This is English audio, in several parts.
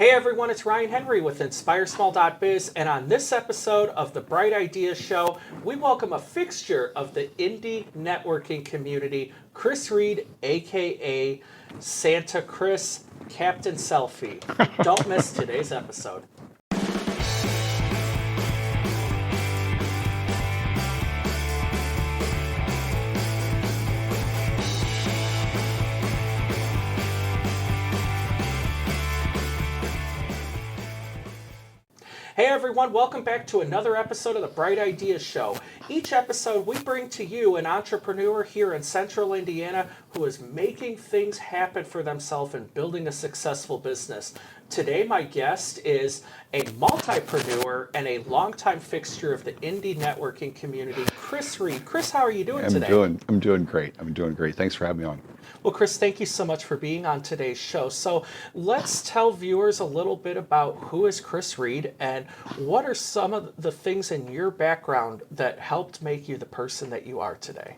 Hey everyone, it's Ryan Henry with INSPIREsmall.biz, and on this episode of the Bright Ideas Show, we welcome a fixture of the indie networking community, Chris Reed, aka Santa Chris, Captain Selfie. Don't miss today's episode. Hey everyone, welcome back to another episode of the Bright Ideas Show. Each episode we bring to you an entrepreneur here in Central Indiana who is making things happen for themselves and building a successful business. Today my guest is a multipreneur and a longtime fixture of the indie networking community, Chris Reed. Chris, how are you doing today? I'm doing great. Thanks for having me on. Well, Chris, thank you so much for being on today's show. So let's tell viewers a little bit about who is Chris Reed and what are some of the things in your background that helped make you the person that you are today?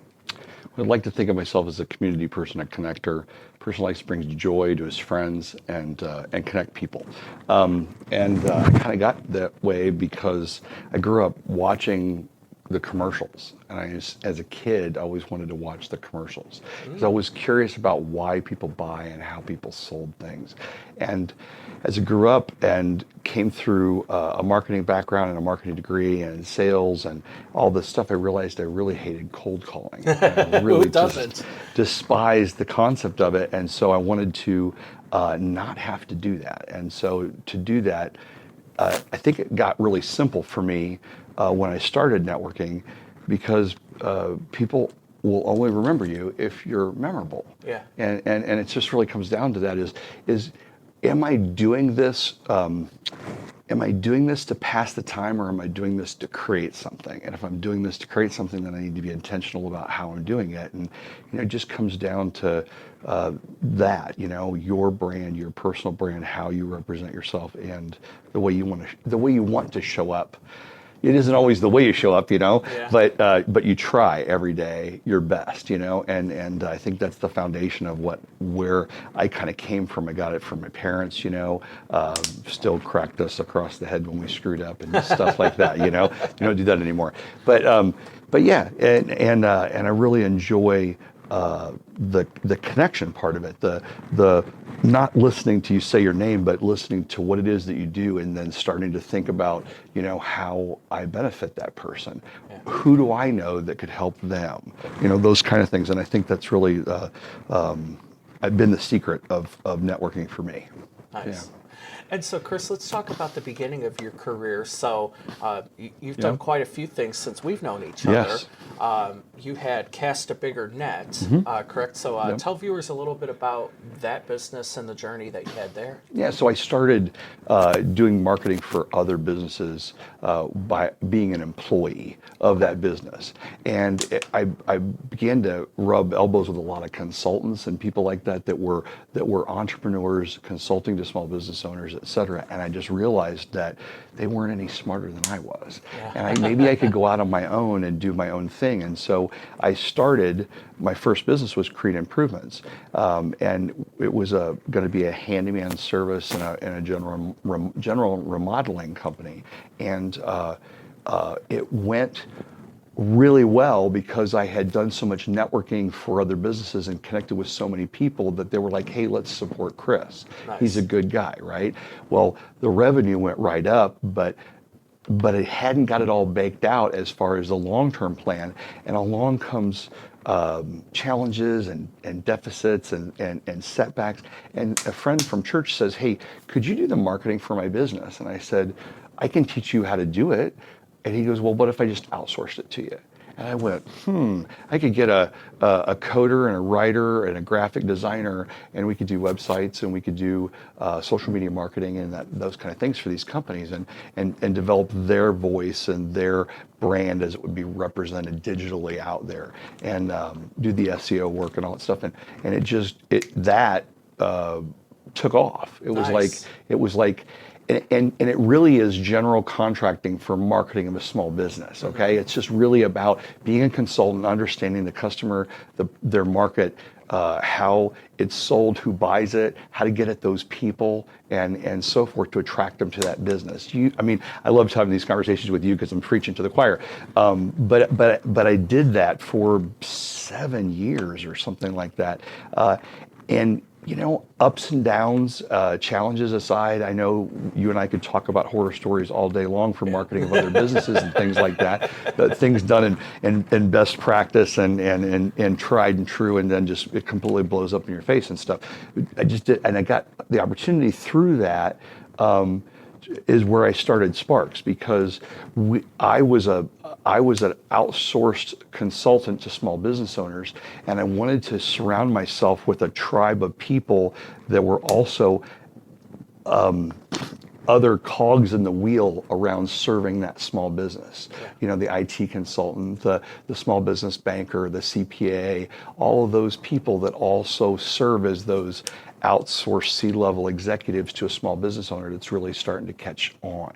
I'd like to think of myself as a community person, a connector, a person who likes to bring joy to his friends and connect people. I kind of got that way because I grew up watching the commercials, and as a kid, I always wanted to watch the commercials because I was curious about why people buy and how people sold things. And as I grew up and came through a marketing background and a marketing degree and sales and all this stuff, I realized I really hated cold calling. I really Who doesn't? despised the concept of it, and so I wanted to not have to do that. And so to do that, I think it got really simple for me when I started networking, because people will only remember you if you're memorable. Yeah. And it just really comes down to that is am I doing this? Am I doing this to pass the time, or am I doing this to create something? And if I'm doing this to create something, then I need to be intentional about how I'm doing it. And it just comes down to that, your brand, your personal brand, how you represent yourself, and the way you want to show up. It isn't always the way you show up, Yeah. but you try every day your best, and I think that's the foundation of where I kind of came from. I got it from my parents, still cracked us across the head when we screwed up and stuff like that, You don't do that anymore. But yeah, and I really enjoy the connection part of it, the not listening to you say your name, but listening to what it is that you do, and then starting to think about, how I benefit that person. Yeah. Who do I know that could help them? Those kind of things. And I think that's really, I've been the secret of networking for me. Nice. Yeah. And so, Chris, let's talk about the beginning of your career. So you've done quite a few things since we've known each Yes. other. You had Cast a Bigger Net, correct? So tell viewers a little bit about that business and the journey that you had there. Yeah, so I started doing marketing for other businesses by being an employee of that business. And I began to rub elbows with a lot of consultants and people like that were entrepreneurs consulting to small business owners, et cetera. And I just realized that they weren't any smarter than I was. Yeah. And maybe I could go out on my own and do my own thing. And so I started, my first business was Creed Improvements. And it was going to be a handyman service and a general remodeling company. And it went really well because I had done so much networking for other businesses and connected with so many people that they were like, hey, let's support Chris. Nice. He's a good guy, right? Well, the revenue went right up, but it hadn't got it all baked out as far as the long-term plan. And along comes challenges and deficits and setbacks. And a friend from church says, hey, could you do the marketing for my business? And I said, I can teach you how to do it. And he goes, well, what if I just outsourced it to you? And I went, I could get a coder and a writer and a graphic designer, and we could do websites and we could do social media marketing and those kind of things for these companies and develop their voice and their brand as it would be represented digitally out there, and do the SEO work and all that stuff. And that took off. It was like And it really is general contracting for marketing of a small business, okay? It's just really about being a consultant, understanding the customer, their market, how it's sold, who buys it, how to get at those people, and so forth to attract them to that business. I loved having these conversations with you because I'm preaching to the choir. But I did that for 7 years or something like that, and ups and downs, challenges aside, I know you and I could talk about horror stories all day long for marketing of other businesses and things like that. Things done in best practice and tried and true, and then just it completely blows up in your face and stuff. I just did, and I got the opportunity through that. Is where I started Sparks, because I was an outsourced consultant to small business owners, and I wanted to surround myself with a tribe of people that were also other cogs in the wheel around serving that small business. The IT consultant, the small business banker, the CPA, all of those people that also serve as those outsourced C-level executives to a small business owner that's really starting to catch on,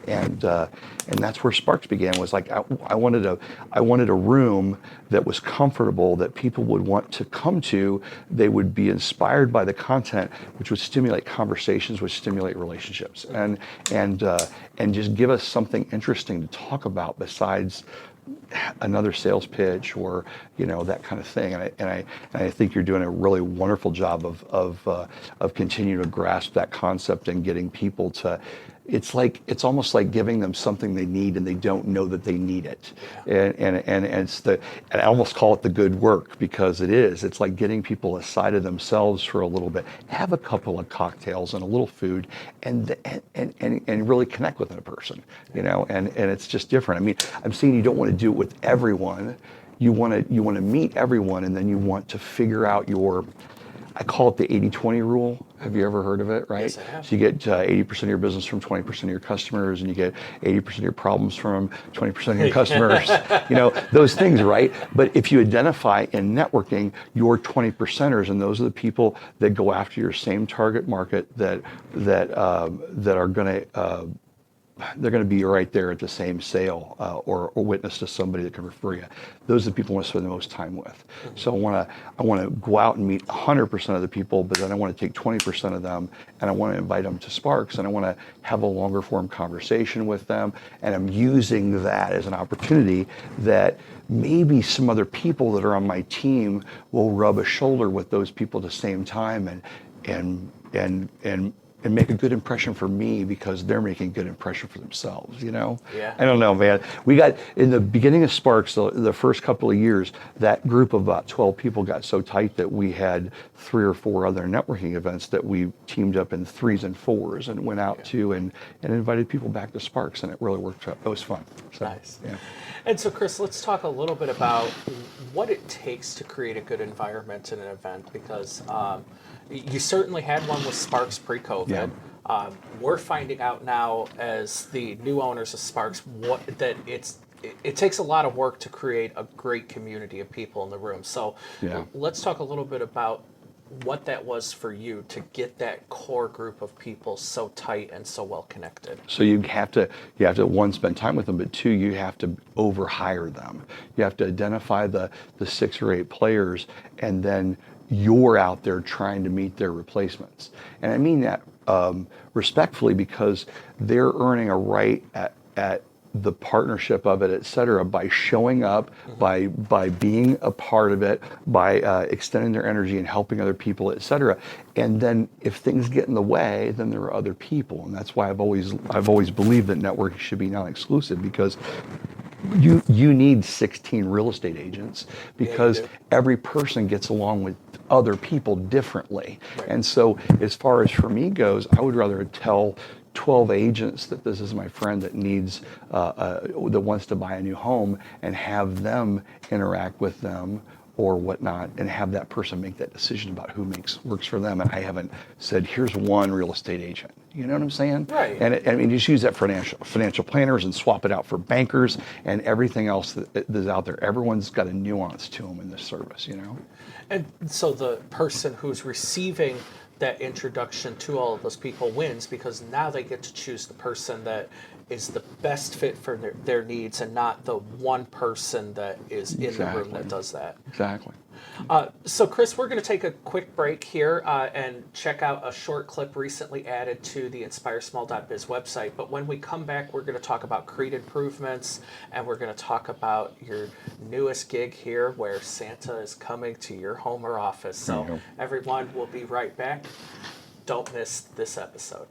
and that's where Sparks began. Was like I wanted a room that was comfortable, that people would want to come to. They would be inspired by the content, which would stimulate conversations, which stimulate relationships, and just give us something interesting to talk about besides another sales pitch or that kind of thing. And I think you're doing a really wonderful job of continuing to grasp that concept and getting people to. It's almost like giving them something they need and they don't know that they need it. And I almost call it the good work, because it is. It's like getting people aside of themselves for a little bit, have a couple of cocktails and a little food, and really connect with a person, and it's just different. I'm saying you don't want to do it with everyone. You want to meet everyone, and then you want to figure out I call it the 80-20 rule. Have you ever heard of it, right? Yes, I have. So you get 80% of your business from 20% of your customers, and you get 80% of your problems from 20% of your customers. Those things, right? But if you identify in networking your 20%ers, and those are the people that go after your same target market, that are going to they're going to be right there at the same sale or witness to somebody that can refer you. Those are the people I want to spend the most time with. So I want to go out and meet 100% of the people, but then I want to take 20% of them and I want to invite them to Sparks, and I want to have a longer form conversation with them. And I'm using that as an opportunity that maybe some other people that are on my team will rub a shoulder with those people at the same time and make a good impression for me, because they're making a good impression for themselves, Yeah. I don't know, man. We got, in the beginning of Sparks, the first couple of years, that group of about 12 people got so tight that we had 3 or 4 other networking events that we teamed up in 3s and 4s and went out to and invited people back to Sparks, and it really worked out. It was fun. So, Nice. Yeah. And so, Chris, let's talk a little bit about what it takes to create a good environment in an event, because you certainly had one with Sparks pre-COVID. Yeah. We're finding out now, as the new owners of Sparks, that it takes a lot of work to create a great community of people in the room. So let's talk a little bit about what that was for you to get that core group of people so tight and so well connected. So you have to one, spend time with them, but 2, you have to overhire them. You have to identify the 6 or 8 players, and then you're out there trying to meet their replacements. And I mean that respectfully, because they're earning a right at the partnership of it, et cetera, by showing up, by being a part of it, by extending their energy and helping other people, et cetera. And then if things get in the way, then there are other people. And that's why I've always believed that networking should be non-exclusive, because you need 16 real estate agents, because every person gets along with other people differently. Right. And so as far as for me goes, I would rather tell 12 agents that this is my friend that needs, that wants to buy a new home, and have them interact with them or whatnot, and have that person make that decision about who works for them. And I haven't said, here's one real estate agent. You know what I'm saying? Right. And just use that for financial planners, and swap it out for bankers and everything else that's out there. Everyone's got a nuance to them in this service, And so the person who's receiving that introduction to all of those people wins, because now they get to choose the person that is the best fit for their needs, and not the one person that is in the room that does that. Exactly. So, Chris, we're going to take a quick break here and check out a short clip recently added to the INSPIREsmall.biz website. But when we come back, we're going to talk about Creed improvements, and we're going to talk about your newest gig here where Santa is coming to your home or office. So, everyone, we'll be right back. Don't miss this episode.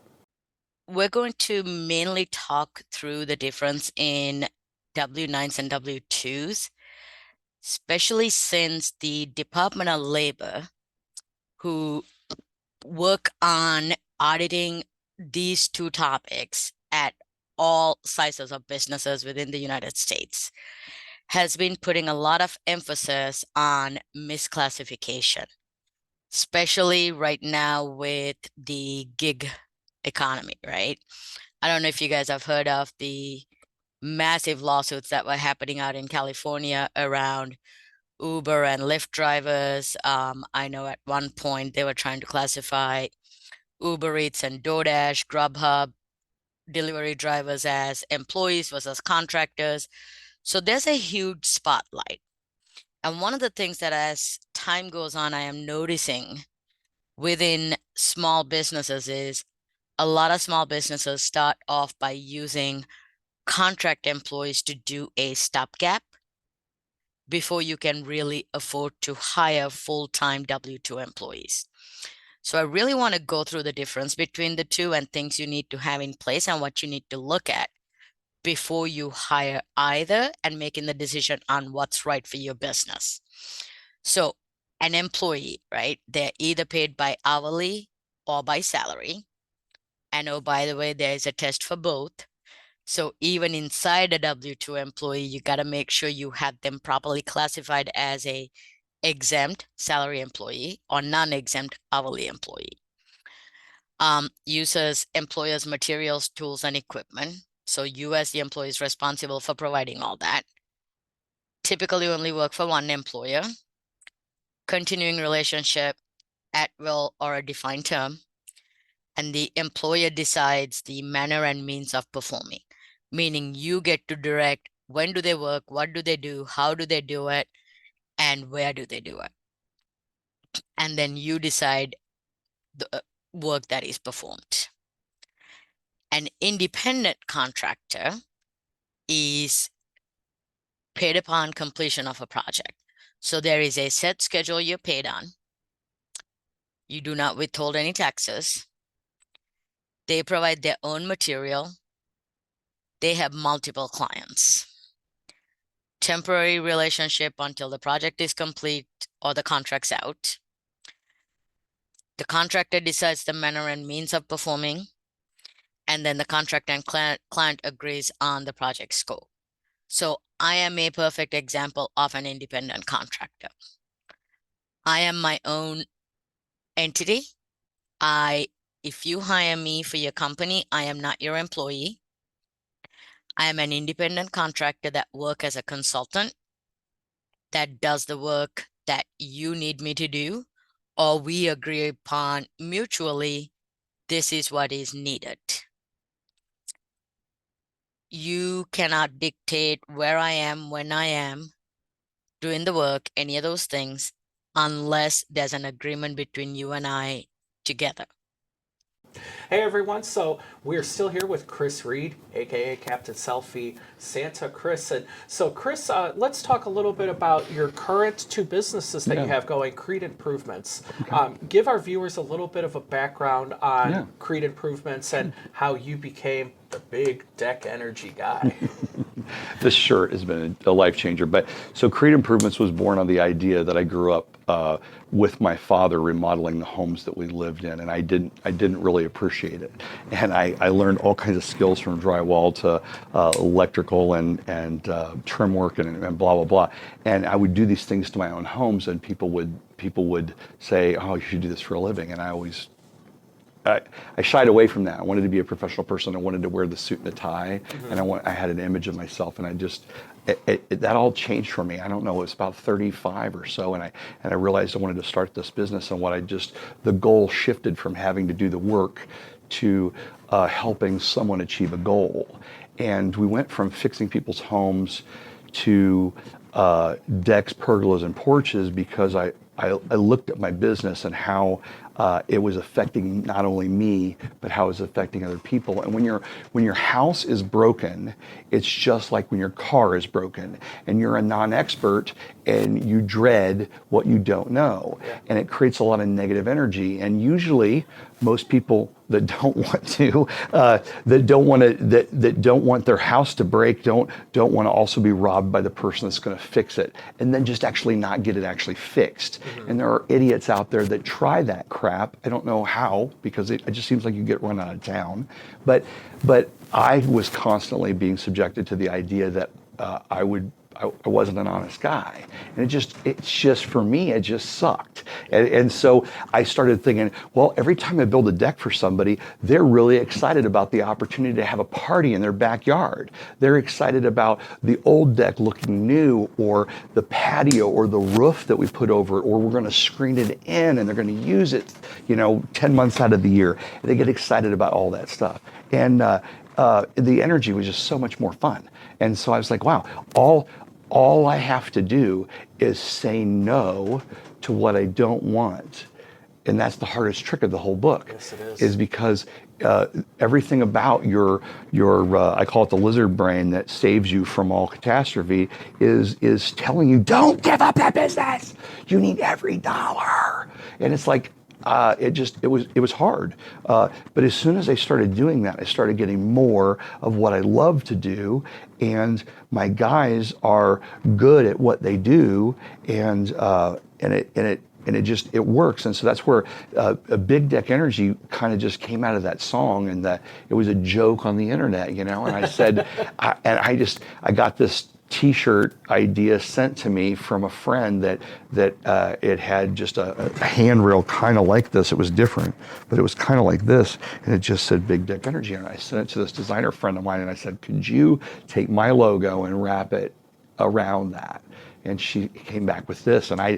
We're going to mainly talk through the difference in W-9s and W-2s, especially since the Department of Labor, who work on auditing these two topics at all sizes of businesses within the United States, has been putting a lot of emphasis on misclassification, especially right now with the gig economy, right? I don't know if you guys have heard of the massive lawsuits that were happening out in California around Uber and Lyft drivers. I know at one point they were trying to classify Uber Eats and DoorDash, Grubhub delivery drivers as employees versus contractors. So there's a huge spotlight. And one of the things that as time goes on, I am noticing within small businesses is a lot of small businesses start off by using contract employees to do a stopgap before you can really afford to hire full-time W-2 employees. So I really want to go through the difference between the two and things you need to have in place and what you need to look at before you hire either and making the decision on what's right for your business. So an employee, right? They're either paid by hourly or by salary. And oh, by the way, there is a test for both. So even inside a W-2 employee, you got to make sure you have them properly classified as a exempt salary employee or non-exempt hourly employee. Uses employer's materials, tools, and equipment. So you as the employee is responsible for providing all that. Typically only work for one employer. Continuing relationship at will or a defined term. And the employer decides the manner and means of performing, meaning you get to direct when do they work, what do they do, how do they do it, and where do they do it. And then you decide the work that is performed. An independent contractor is paid upon completion of a project. So there is a set schedule you're paid on. You do not withhold any taxes. They provide their own material. They have multiple clients. Temporary relationship until the project is complete or the contract's out. The contractor decides the manner and means of performing, and then the contractor and client agrees on the project scope. So I am a perfect example of an independent contractor. I am my own entity. If you hire me for your company, I am not your employee. I am an independent contractor that works as a consultant that does the work that you need me to do, or we agree upon mutually, this is what is needed. You cannot dictate where I am, when I am doing the work, any of those things, unless there's an agreement between you and I together. Hey everyone, so we're still here with Chris Reed, aka Captain Selfie Santa. Chris. And so Chris, let's talk a little bit about your current two businesses that you have going, Creed Improvements. Okay. Give our viewers a little bit of a background on Creed Improvements and how you became the big deck energy guy. This shirt has been a life changer. But so Creed Improvements was born on the idea that I grew up with my father remodeling the homes that we lived in, and I didn't really appreciate it. And I learned all kinds of skills from drywall to electrical and trim work and blah blah blah. And I would do these things to my own homes, and people would say, "Oh, you should do this for a living," and I shied away from that. I wanted to be a professional person. I wanted to wear the suit and the tie, and I had an image of myself, and that all changed for me. I don't know, it was about 35 or so, and I realized I wanted to start this business, and the goal shifted from having to do the work to helping someone achieve a goal. And we went from fixing people's homes to decks, pergolas, and porches because I looked at my business and how it was affecting not only me, but how it was affecting other people. And when your house is broken, it's just like when your car is broken and you're a non-expert and you dread what you don't know. Yeah. And it creates a lot of negative energy. And usually most people that don't want to, that don't want their house to break, don't want to also be robbed by the person that's going to fix it, and then just actually not get it actually fixed. And there are idiots out there that try that crap. I don't know how, because it just seems like you get run out of town. But I was constantly being subjected to the idea that I wasn't an honest guy, and it's just for me, it just sucked. And so I started thinking, well, every time I build a deck for somebody, they're really excited about the opportunity to have a party in their backyard. They're excited about the old deck looking new, or the patio, or the roof that we put over it, or we're going to screen it in, and they're going to use it, 10 months out of the year. And they get excited about all that stuff. And the energy was just so much more fun. And so I was like, wow, all I have to do is say no to what I don't want. And that's the hardest trick of the whole book. Yes, it is. Is because everything about your I call it the lizard brain that saves you from all catastrophe is telling you, don't give up that business. You need every dollar. And it's like, it was hard. But as soon as I started doing that, I started getting more of what I love to do, and my guys are good at what they do, and it works. And so that's where a Big Deck Energy kind of just came out of that song, and that it was a joke on the internet, And I said, I got this T-shirt idea sent to me from a friend that it had just a handrail kind of like this. It was different, but it was kind of like this, and it just said Big Deck Energy. And I sent it to this designer friend of mine, and I said, could you take my logo and wrap it around that? And she came back with this, and I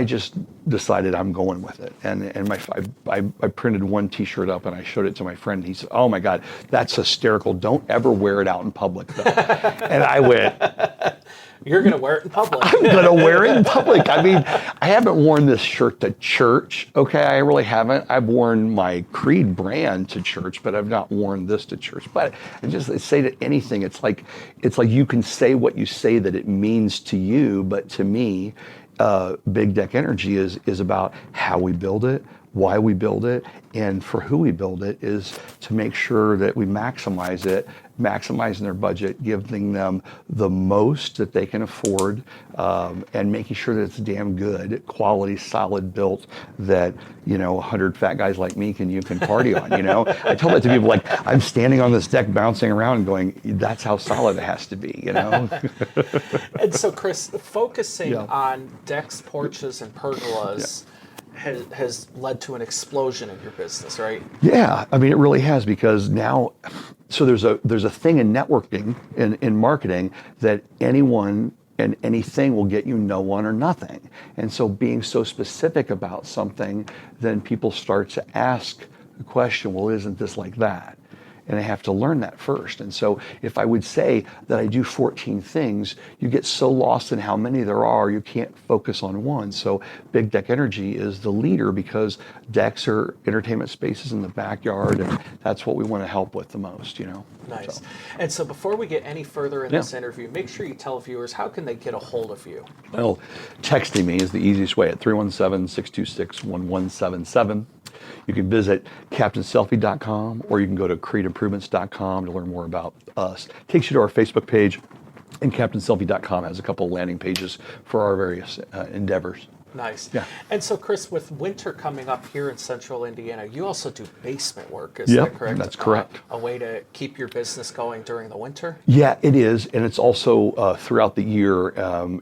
just decided I'm going with it. And I printed one T-shirt up, and I showed it to my friend. He said, "Oh my God, that's hysterical! Don't ever wear it out in public, though." And I went, You're going to wear it in public. I'm going to wear it in public. I mean, I haven't worn this shirt to church. Okay, I really haven't. I've worn my Creed brand to church, but I've not worn this to church. But I just say that anything, it's like you can say what you say that it means to you, but to me, Big Deck Energy is about how we build it, why we build it, and for who we build it, is to make sure that we maximize it, maximizing their budget, giving them the most that they can afford, and making sure that it's damn good, quality, solid built, that 100 fat guys like me can party on. I tell that to people, like, I'm standing on this deck bouncing around and going, that's how solid it has to be. And so, Chris, focusing Yeah. on decks, porches, and pergolas has led to an explosion in your business, right? Yeah, I mean, it really has, because now, so there's a thing in networking, in marketing, that anyone and anything will get you no one or nothing. And so being so specific about something, then people start to ask the question, well, isn't this like that? And I have to learn that first. And so if I would say that I do 14 things, you get so lost in how many there are, you can't focus on one. So Big Deck Energy is the leader, because decks are entertainment spaces in the backyard, and that's what we want to help with the most, Nice. So. And so before we get any further in this interview, make sure you tell viewers, how can they get a hold of you? Well, texting me is the easiest way at 317-626-1177. You can visit captainselfie.com, or you can go to creedimprovements.com to learn more about us. Takes you to our Facebook page, and captainselfie.com has a couple landing pages for our various endeavors. Nice. Yeah. And so, Chris, with winter coming up here in central Indiana, you also do basement work, is Yep, that correct? that's correct. A way to keep your business going during the winter? Yeah, it is, and it's also throughout the year.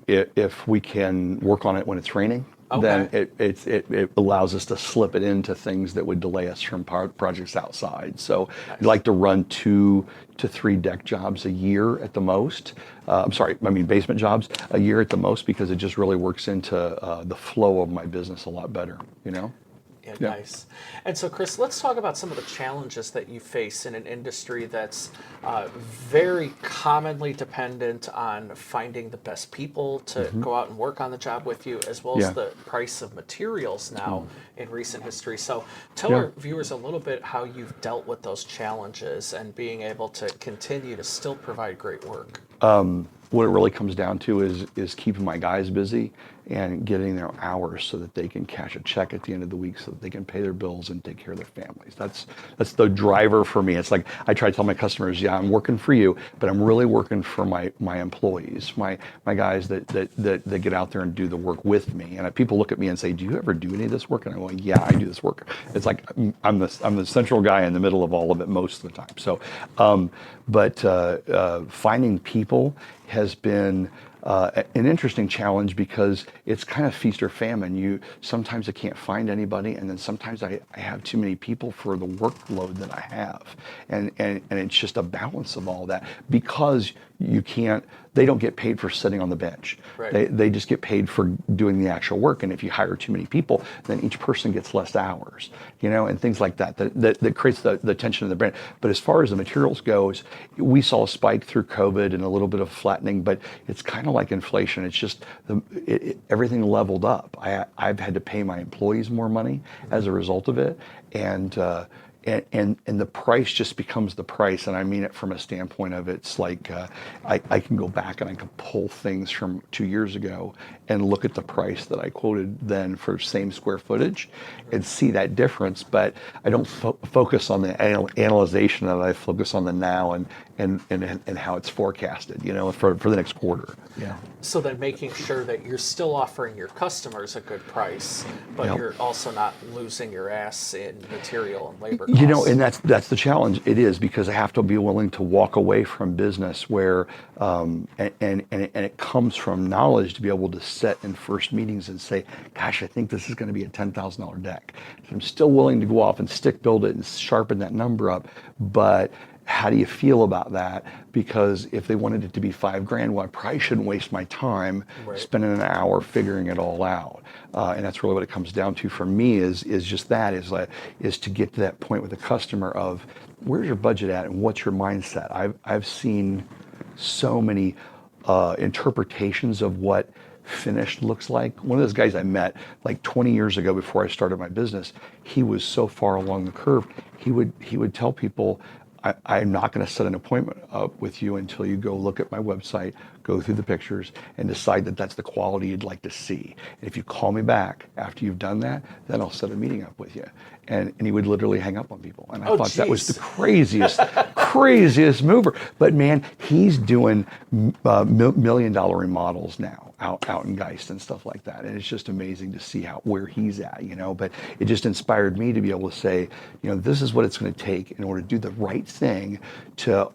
If we can work on it when it's raining, then it allows us to slip it into things that would delay us from projects outside. So we like to run 2 to 3 deck jobs a year at the most. Basement jobs a year at the most, because it just really works into the flow of my business a lot better, Yeah, Yeah, Yeah. nice. And so, Chris, let's talk about some of the challenges that you face in an industry that's very commonly dependent on finding the best people to go out and work on the job with you, as well as Yeah. the price of materials now in recent history. So, tell Yeah. our viewers a little bit how you've dealt with those challenges and being able to continue to still provide great work. What it really comes down to is keeping my guys busy and getting their hours so that they can cash a check at the end of the week so that they can pay their bills and take care of their families. That's the driver for me. It's like I try to tell my customers, yeah, I'm working for you, but I'm really working for my employees, my guys that get out there and do the work with me. And people look at me and say, do you ever do any of this work? And I'm going, yeah, I do this work. It's like I'm the central guy in the middle of all of it most of the time. So, finding people has been an interesting challenge because it's kind of feast or famine. Sometimes I can't find anybody, and then sometimes I have too many people for the workload that I have, and it's just a balance of all that because they don't get paid for sitting on the bench. Right. They just get paid for doing the actual work, and if you hire too many people, then each person gets less hours, and things like that. That creates the tension in the brand. But as far as the materials goes, we saw a spike through COVID and a little bit of flattening, but it's kind of like inflation. It's just everything leveled up. I've had to pay my employees more money as a result of it, and the price just becomes the price. And I mean it from a standpoint of it's like I can go back and I can pull things from 2 years ago and look at the price that I quoted then for same square footage and see that difference. But I don't focus on the analyzation of it. I focus on the now and how it's forecasted, for the next quarter. Yeah. So then making sure that you're still offering your customers a good price, but Yep. you're also not losing your ass in material and labor costs. And that's the challenge. It is because I have to be willing to walk away from business where, and it comes from knowledge to be able to sit in first meetings and say, gosh, I think this is going to be a $10,000 deck. So I'm still willing to go off and stick build it and sharpen that number up, but how do you feel about that? Because if they wanted it to be $5,000, well, I probably shouldn't waste my time spending an hour figuring it all out. And that's really what it comes down to for me is just that is to get to that point with the customer of where's your budget at and what's your mindset. I've seen so many interpretations of what finished looks like. One of those guys I met like 20 years ago before I started my business, he was so far along the curve. He would tell people, I'm not going to set an appointment up with you until you go look at my website, go through the pictures, and decide that that's the quality you'd like to see. And if you call me back after you've done that, then I'll set a meeting up with you. And he would literally hang up on people. And I thought that was the craziest mover. But man, he's doing $1 million remodels now out in Geist and stuff like that. And it's just amazing to see where he's at, But it just inspired me to be able to say, this is what it's going to take in order to do the right thing to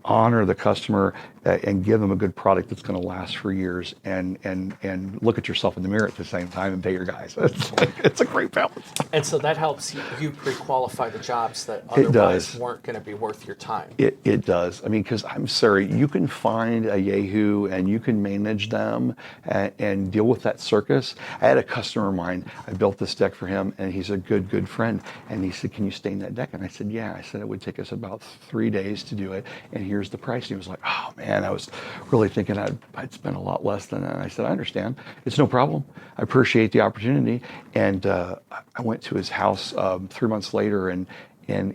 honor the customer and give them a good product that's going to last for years and look at yourself in the mirror at the same time and pay your guys. It's a great balance. And so that helps you pre-qualify the jobs that otherwise weren't going to be worth your time. It does. I mean, because I'm sorry, you can find a Yahoo and you can manage them and deal with that circus. I had a customer of mine, I built this deck for him and he's a good friend. And he said, can you stain that deck? And I said, yeah. I said, it would take us about 3 days to do it. And here's the price. And he was like, oh man, I was really thinking I'd spend a lot less than that. And I said, I understand. It's no problem. I appreciate the opportunity. And I went to his house 3 months later and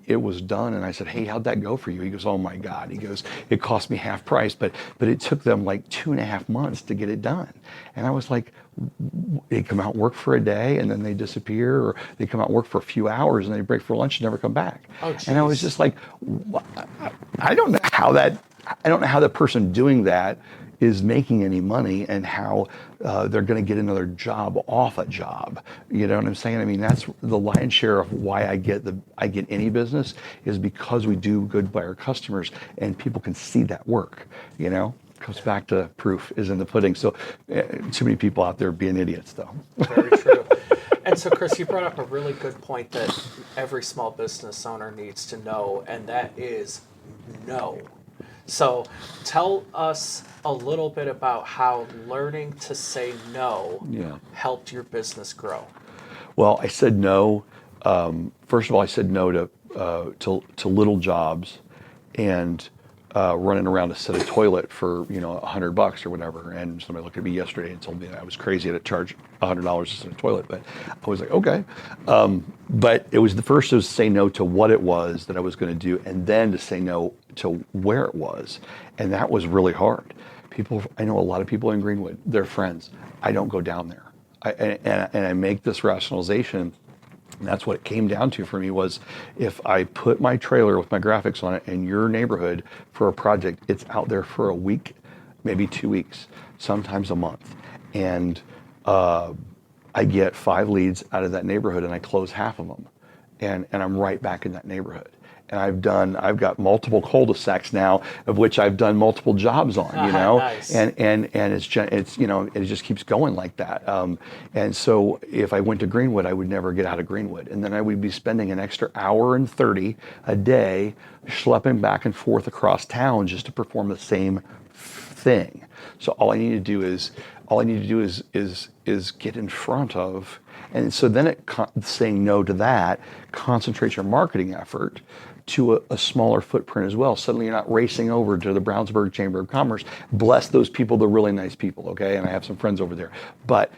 it was done. And I said, hey, how'd that go for you? He goes, oh my God. He goes, it cost me half price, but it took them like 2.5 months to get it done. And I was like, they come out and work for a day and then they disappear, or they come out and work for a few hours and they break for lunch and never come back. Oh, and I was just like, I don't know how the person doing that is making any money and how they're going to get another job off a job. You know what I'm saying? I mean, that's the lion's share of why I get any business is because we do good by our customers and people can see that work, Comes back to proof is in the pudding. So too many people out there being idiots though. Very true. And so, Chris, you brought up a really good point that every small business owner needs to know, and that is no. So tell us a little bit about how learning to say no helped your business grow. Well, I said no first of all, I said no to little jobs, and running around to set a toilet for $100 or whatever. And somebody looked at me yesterday and told me that I was crazy to charge $100 to set a toilet. But I was like, okay. But it was the first to say no to what it was that I was going to do, and then to say no to where it was, and that was really hard. I know a lot of people in Greenwood. They're friends. I don't go down there. And I make this rationalization. And that's what it came down to for me was, if I put my trailer with my graphics on it in your neighborhood for a project, it's out there for a week, maybe 2 weeks, sometimes a month. And I get 5 leads out of that neighborhood, and I close half of them. And I'm right back in that neighborhood. And I've got multiple cul-de-sacs now, of which I've done multiple jobs on, Nice. and it's it just keeps going like that. And so if I went to Greenwood, I would never get out of Greenwood, and then I would be spending an extra hour and 30 a day schlepping back and forth across town just to perform the same thing. So all I need to do is get in front of. And so then saying no to that concentrates your marketing effort to a smaller footprint as well. Suddenly you're not racing over to the Brownsburg Chamber of Commerce. Bless those people, they're really nice people, okay? And I have some friends over there. But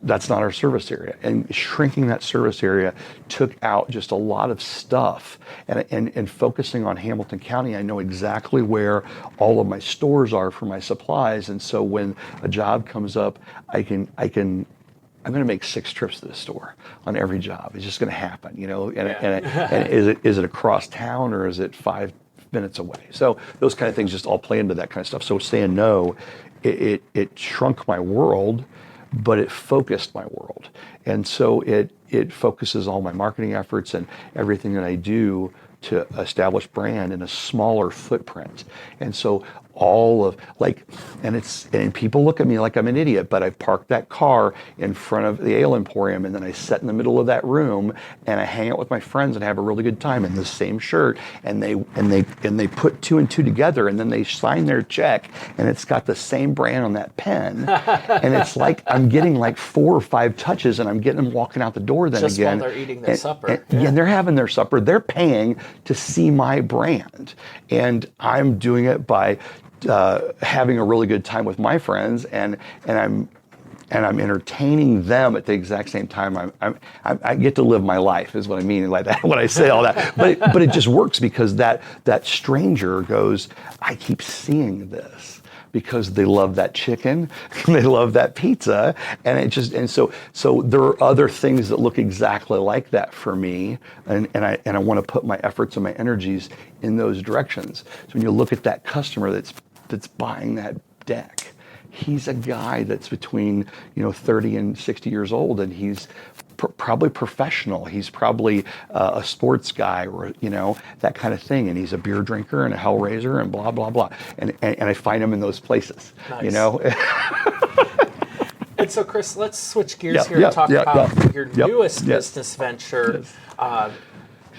that's not our service area. And shrinking that service area took out just a lot of stuff. And focusing on Hamilton County, I know exactly where all of my stores are for my supplies. And so when a job comes up, I'm going to make 6 trips to the store on every job. It's just going to happen, And is it across town, or is it 5 minutes away? So those kind of things just all play into that kind of stuff. So saying no, it shrunk my world, but it focused my world. And so it focuses all my marketing efforts and everything that I do to establish brand in a smaller footprint. And so and people look at me like I'm an idiot, but I parked that car in front of the Ale Emporium, and then I sit in the middle of that room and I hang out with my friends and have a really good time in the same shirt, and they put 2 and 2 together, and then they sign their check, and it's got the same brand on that pen. And it's like I'm getting like 4 or 5 touches, and I'm getting them walking out the door then just again. While they're eating their supper. And they're having their supper. They're paying to see my brand. And I'm doing it by having a really good time with my friends, and I'm entertaining them at the exact same time. I get to live my life, is what I mean like that when I say all that. But it just works because that stranger goes, I keep seeing this because they love that chicken, they love that pizza, and so there are other things that look exactly like that for me, and I want to put my efforts and my energies in those directions. So when you look at that customer that's buying that deck, he's a guy that's between 30 and 60 years old, and he's probably professional. He's probably a sports guy, or that kind of thing, and he's a beer drinker and a hellraiser and blah blah blah. And I find him in those places. Nice. And so, Chris, let's switch gears here Yeah, and talk about your newest Yes. business venture.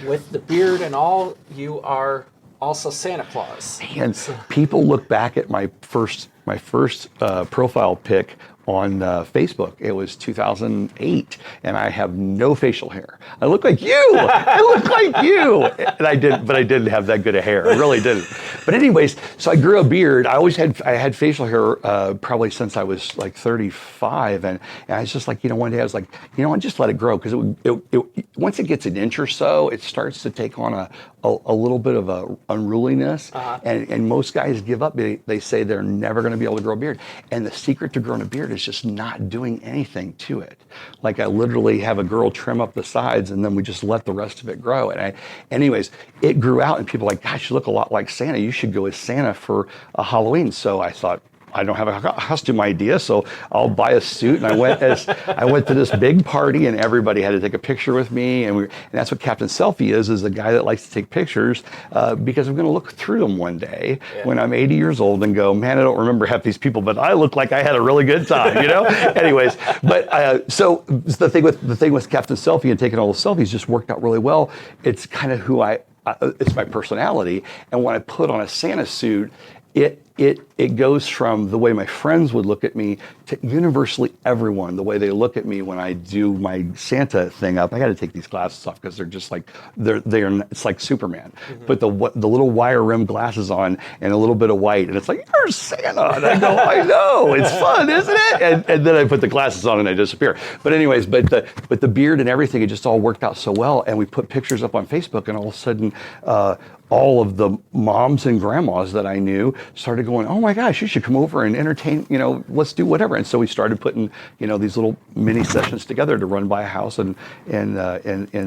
With the beard and all, you are also Santa Claus. And people look back at my first profile pic on Facebook. It was 2008, and I have no facial hair. I look like you. I look like you. And I didn't have that good of hair. I really didn't. But anyways, so I grew a beard. I had facial hair probably since I was like 35, and I was just like, one day I was like, just let it grow, because it once it gets an inch or so, it starts to take on a little bit of a unruliness, and most guys give up. They say they're never going to be able to grow a beard, and the secret to growing a beard is just not doing anything to it. Like, I literally have a girl trim up the sides, and then we just let the rest of it grow. And anyways, it grew out, and people were like, gosh, you look a lot like Santa. You should go as Santa for a Halloween. So I thought, I don't have a costume idea, so I'll buy a suit. And I went to this big party, and everybody had to take a picture with me. And that's what Captain Selfie is the guy that likes to take pictures, because I'm going to look through them one day when I'm 80 years old and go, man, I don't remember half these people, but I look like I had a really good time, Anyways, but so the thing with Captain Selfie and taking all the selfies just worked out really well. It's kind of who it's my personality. And when I put on a Santa suit, it goes from the way my friends would look at me to universally everyone, the way they look at me when I do my Santa thing up. I got to take these glasses off because they're just like, it's like Superman. But the little wire rim glasses on and a little bit of white, and it's like, you're Santa. And I go, I know, it's fun, isn't it? And then I put the glasses on and I disappear. But anyways, but the beard and everything, it just all worked out so well. And we put pictures up on Facebook, and all of a sudden, all of the moms and grandmas that I knew started going, oh my gosh, you should come over and entertain, let's do whatever. And so we started putting, these little mini sessions together to run by a house and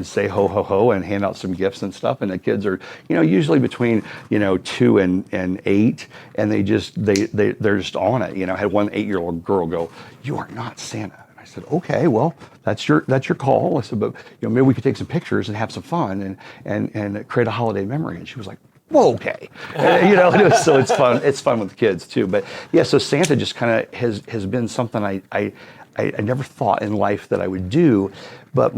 say ho, ho, ho, and hand out some gifts and stuff. And the kids are, usually between, 2 and 8, and they're just on it. I had one 8-year-old girl go, you are not Santa. I said, okay, well, that's your call. I said, but maybe we could take some pictures and have some fun and create a holiday memory. And she was like, well, okay. So it's fun. It's fun with the kids too. But yeah, so Santa just kind of has been something I never thought in life that I would do. But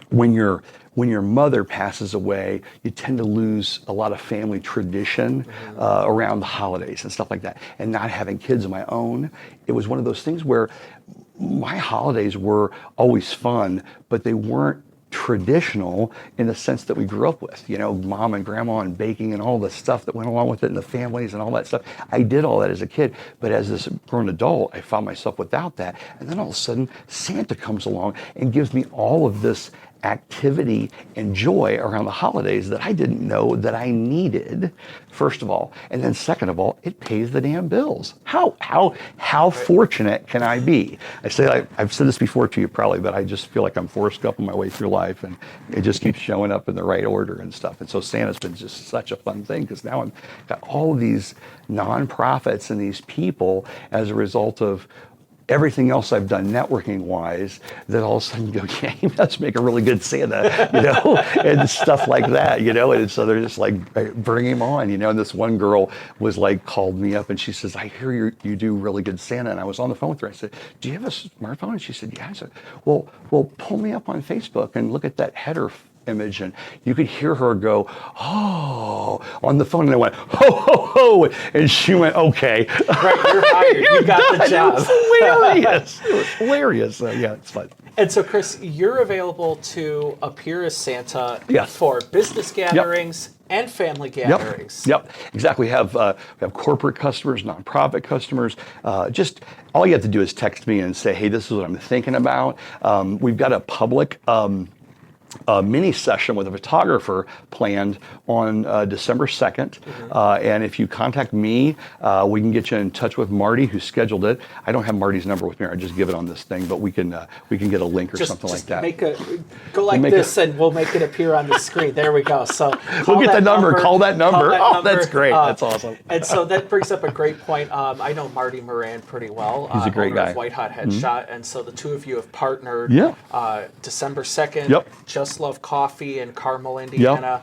when your mother passes away, you tend to lose a lot of family tradition around the holidays and stuff like that. And not having kids of my own, it was one of those things where my holidays were always fun, but they weren't traditional in the sense that we grew up with, mom and grandma and baking and all the stuff that went along with it and the families and all that stuff. I did all that as a kid, but as this grown adult, I found myself without that. And then all of a sudden, Santa comes along and gives me all of this activity and joy around the holidays that I didn't know that I needed, first of all. And then second of all, it pays the damn bills. How fortunate can I be? I've said this before to you probably, but I just feel like I'm Forrest Gump on my way through life, and it just keeps showing up in the right order and stuff. And so Santa's been just such a fun thing, because now I've got all of these nonprofits and these people as a result of everything else I've done networking wise, that all of a sudden go, yeah, you must make a really good Santa, and stuff like that, and so they're just like, bring him on, and this one girl was like, called me up and she says, I hear you do really good Santa. And I was on the phone with her. I said, do you have a smartphone? And she said, yeah. I said, well, pull me up on Facebook and look at that header image, and you could hear her go, oh, on the phone, and I went, ho, ho, ho, and she went, okay. Right, you're hired. You got the job. It was hilarious. It was hilarious. So yeah, it's fun. And so, Chris, you're available to appear as Santa Yes. for business gatherings and family gatherings. Yep, exactly. We have corporate customers, nonprofit customers. Just all you have to do is text me and say, hey, this is what I'm thinking about. We've got a public a mini session with a photographer planned on December 2nd. And if you contact me, we can get you in touch with Marty, who scheduled it. I don't have Marty's number with me. I just give it on this thing, but we can get a link or something like that. Go like this, and we'll make it appear on the screen. There we go. So we'll get the number. Call that number. That's great. That's awesome. And so that brings up a great point. I know Marty Moran pretty well. He's a great guy. White Hot Headshot. And so the two of you have partnered. December 2nd. Just Love Coffee in Carmel, Indiana.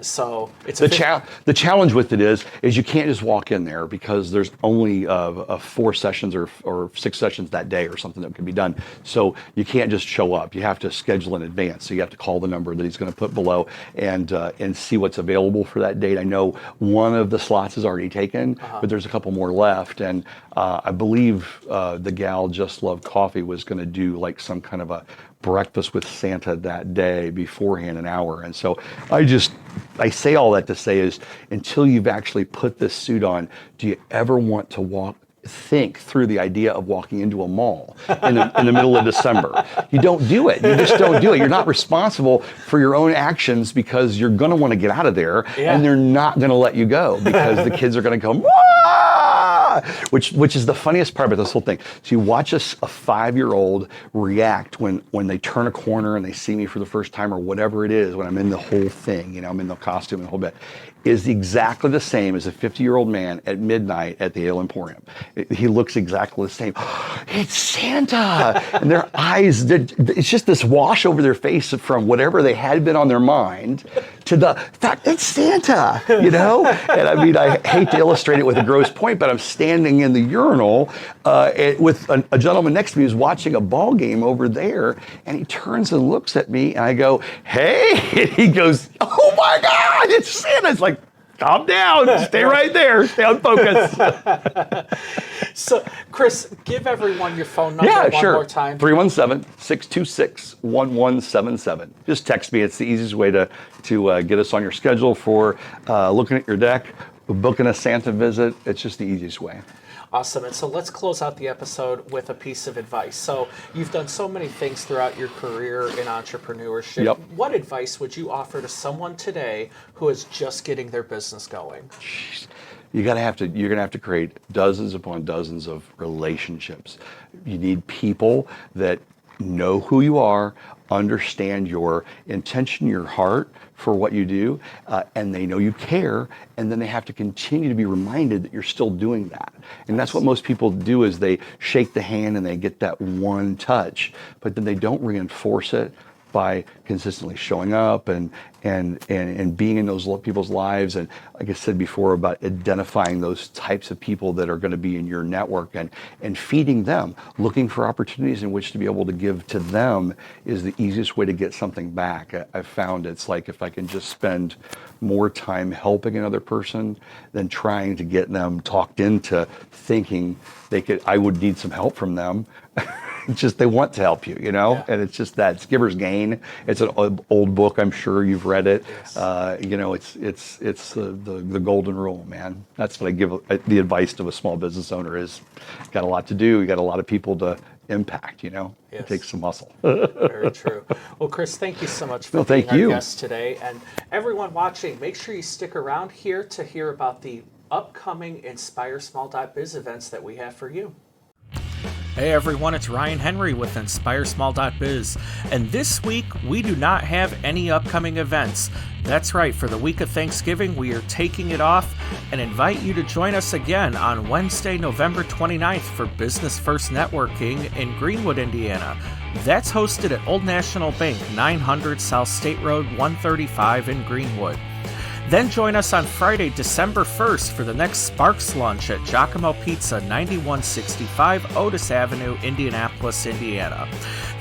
So it's the challenge with it is you can't just walk in there, because there's only 4 sessions or 6 sessions that day or something that can be done. So you can't just show up. You have to schedule in advance. So you have to call the number that he's going to put below and see what's available for that date. I know one of the slots is already taken, but there's a couple more left. And I believe the gal Just Love Coffee was going to do like some kind of a breakfast with Santa that day beforehand, an hour. And so I say all that to say is, until you've actually put this suit on, do you ever want to think through the idea of walking into a mall in the middle of December? You don't do it. You just don't do it. You're not responsible for your own actions, because you're going to want to get out of there, and they're not going to let you go, because the kids are going to come, which is the funniest part about this whole thing. So you watch a 5-year-old react when they turn a corner and they see me for the first time, or whatever it is, when I'm in the whole thing, I'm in the costume and the whole bit, is exactly the same as a 50-year-old man at midnight at the Ale Emporium. He looks exactly the same. It's Santa! And their eyes, it's just this wash over their face from whatever they had been on their mind to the fact, it's Santa, And I mean, I hate to illustrate it with a gross point, but I'm standing in the urinal with a gentleman next to me who's watching a ball game over there, and he turns and looks at me, and I go, hey, and he goes, oh my God, it's Santa. It's like, Calm down. Stay right there. Stay on focus. So, Chris, give everyone your phone number one more time. 317-626-1177. Just text me. It's the easiest way to get us on your schedule for looking at your deck, booking a Santa visit. It's just the easiest way. Awesome. And so let's close out the episode with a piece of advice. So you've done so many things throughout your career in entrepreneurship. Yep. What advice would you offer to someone today who is just getting their business going? You're gonna have to create dozens upon dozens of relationships. You need people that know who you are, understand your intention, your heart for what you do, and they know you care, and then they have to continue to be reminded that you're still doing that. And that's what most people do, is they shake the hand and they get that one touch, but then they don't reinforce it by consistently showing up and being in those people's lives. And like I said before, about identifying those types of people that are going to be in your network and feeding them, looking for opportunities in which to be able to give to them is the easiest way to get something back. I've found it's like, if I can just spend more time helping another person than trying to get them talked into thinking I would need some help from them. Just they want to help you, Yeah. And it's just that it's giver's gain. It's an old book. I'm sure you've read it. Yes. It's the golden rule, man. That's what I give the advice to a small business owner is, got a lot to do. You got a lot of people to impact. It Yes. takes some muscle. Very true. Well, Chris, thank you so much for being our guest today. And everyone watching, make sure you stick around here to hear about the upcoming INSPIREsmall.biz events that we have for you. Hey everyone, it's Ryan Henry with INSPIREsmall.biz, and this week we do not have any upcoming events. That's right, for the week of Thanksgiving we are taking it off and invite you to join us again on Wednesday, November 29th for Business First Networking in Greenwood, Indiana. That's hosted at Old National Bank, 900 South State Road 135 in Greenwood. Then join us on Friday, December 1st for the next Sparks Lunch at Giacomo Pizza, 9165 Otis Avenue, Indianapolis, Indiana.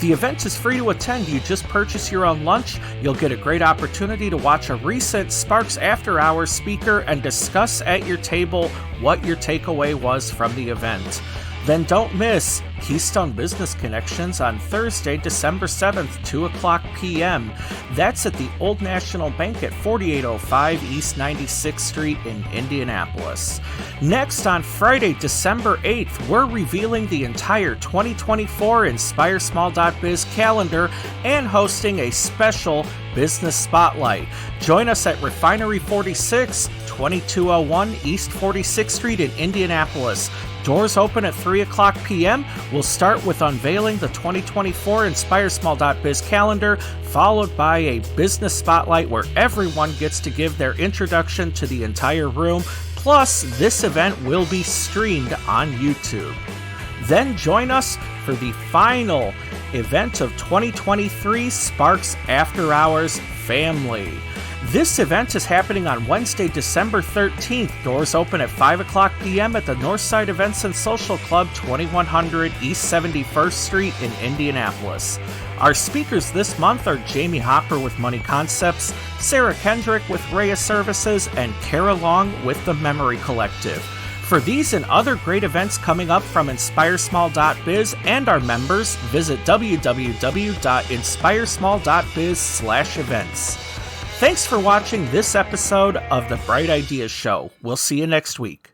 The event is free to attend. You just purchase your own lunch. You'll get a great opportunity to watch a recent Sparks After Hours speaker and discuss at your table what your takeaway was from the event. Then don't miss Keystone Business Connections on Thursday, December 7th, 2 o'clock p.m. That's at the Old National Bank at 4805 East 96th Street in Indianapolis. Next, on Friday, December 8th, we're revealing the entire 2024 INSPIREsmall.biz calendar and hosting a special Business Spotlight. Join us at Refinery 46, 2201 East 46th Street in Indianapolis. Doors open at 3 o'clock p.m. We'll start with unveiling the 2024 INSPIREsmall.biz calendar, followed by a business spotlight where everyone gets to give their introduction to the entire room. Plus, this event will be streamed on YouTube. Then join us for the final event of 2023, Sparks After Hours Family. This event is happening on Wednesday, December 13th. Doors open at 5 o'clock p.m. at the Northside Events and Social Club, 2100 East 71st Street in Indianapolis. Our speakers this month are Jamie Hopper with Money Concepts, Sarah Kendrick with Rhea Services, and Kara Long with the Memory Collective. For these and other great events coming up from INSPIREsmall.biz and our members, visit www.INSPIREsmall.biz/events. Thanks for watching this episode of The Bright Ideas Show. We'll see you next week.